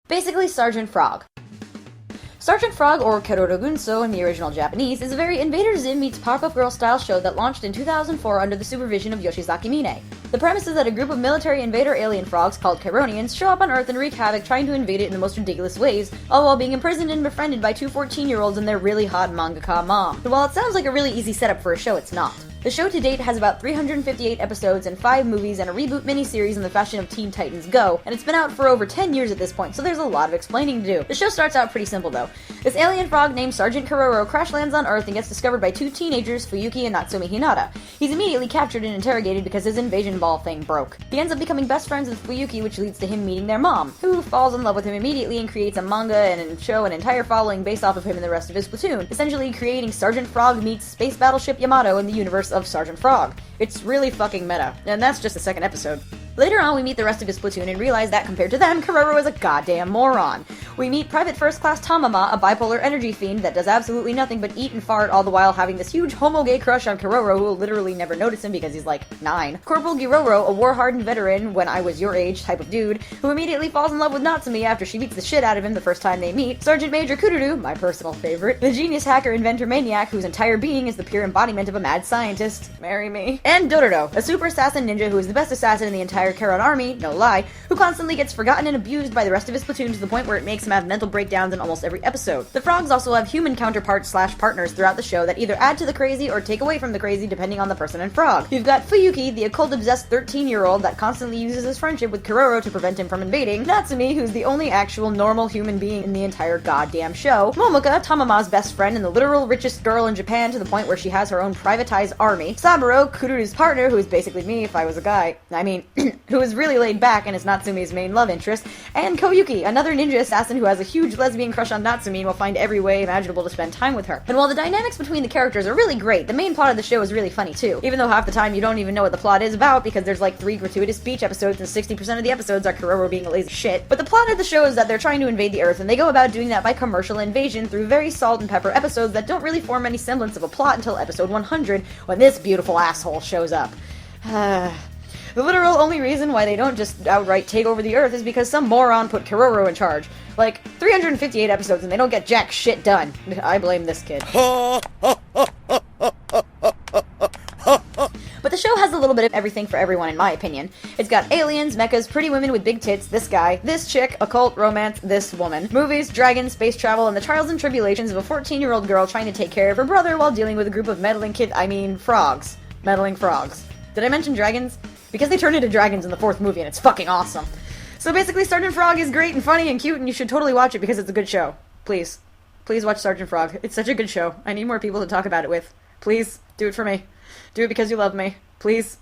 Basically, Sergeant Frog. Sergeant Frog, or Kerorogunso in the original Japanese, is a very Invader Zim meets Powerpuff Girls style show that launched in 2004 under the supervision of Yoshizaki Mine. The premise is that a group of military invader alien frogs called Keronians show up on Earth and wreak havoc trying to invade it in the most ridiculous ways, all while being imprisoned and befriended by two 14-year-olds and their really hot mangaka mom. But while it sounds like a really easy setup for a show, it's not. The show to date has about 358 episodes and 5 movies and a reboot miniseries in the fashion of Teen Titans Go, and it's been out for over 10 years at this point, so there's a lot of explaining to do. The show starts out pretty simple though. This alien frog named Sergeant Keroro crash lands on Earth and gets discovered by two teenagers, Fuyuki and Natsumi Hinata. He's immediately captured and interrogated because his invasion ball thing broke. He ends up becoming best friends with Fuyuki, which leads to him meeting their mom, who falls in love with him immediately and creates a manga and show an entire following based off of him and the rest of his platoon, essentially creating Sergeant Frog meets Space Battleship Yamato in the universe of Sergeant Frog. It's really fucking meta, and that's just the second episode. Later on, we meet the rest of his platoon and realize that, compared to them, Keroro is a goddamn moron. We meet Private First Class Tamama, a bipolar energy fiend that does absolutely nothing but eat and fart, all the while having this huge homo-gay crush on Keroro, who will literally never notice him because he's like 9. Corporal Giroro, a war-hardened veteran, when I was your age type of dude, who immediately falls in love with Natsumi after she beats the shit out of him the first time they meet. Sergeant Major Kururu, my personal favorite. The genius hacker inventor maniac, whose entire being is the pure embodiment of a mad scientist. Marry me. And Dororo, a super assassin ninja who is the best assassin in the entire Karon army, no lie, who constantly gets forgotten and abused by the rest of his platoon to the point where it makes him have mental breakdowns in almost every episode. The frogs also have human counterparts / partners throughout the show that either add to the crazy or take away from the crazy depending on the person and frog. You've got Fuyuki, the occult-obsessed 13-year-old that constantly uses his friendship with Keroro to prevent him from invading. Natsumi, who's the only actual normal human being in the entire goddamn show. Momoka, Tamama's best friend and the literal richest girl in Japan to the point where she has her own privatized army. Saburo, Kururu's partner, who is basically me if I was a guy. I mean, who is really laid back and is Natsumi's main love interest. And Koyuki, another ninja assassin who has a huge lesbian crush on Natsumi and will find every way imaginable to spend time with her. And while the dynamics between the characters are really great, the main plot of the show is really funny too. Even though half the time you don't even know what the plot is about because there's like 3 gratuitous speech episodes and 60% of the episodes are Keroro being a lazy shit. But the plot of the show is that they're trying to invade the Earth and they go about doing that by commercial invasion through very salt and pepper episodes that don't really form any semblance of a plot until episode 100 when this beautiful asshole shows up. The literal only reason why they don't just outright take over the Earth is because some moron put Keroro in charge. Like, 358 episodes and they don't get jack shit done. I blame this kid. But the show has a little bit of everything for everyone, in my opinion. It's got aliens, mechas, pretty women with big tits, this guy, this chick, occult, romance, this woman, movies, dragons, space travel, and the trials and tribulations of a 14-year-old girl trying to take care of her brother while dealing with a group of frogs. Meddling frogs. Did I mention dragons? Because they turn into dragons in the 4th movie and it's fucking awesome. So basically, Sergeant Frog is great and funny and cute and you should totally watch it because it's a good show. Please. Please watch Sergeant Frog. It's such a good show. I need more people to talk about it with. Please, do it for me. Do it because you love me. Please.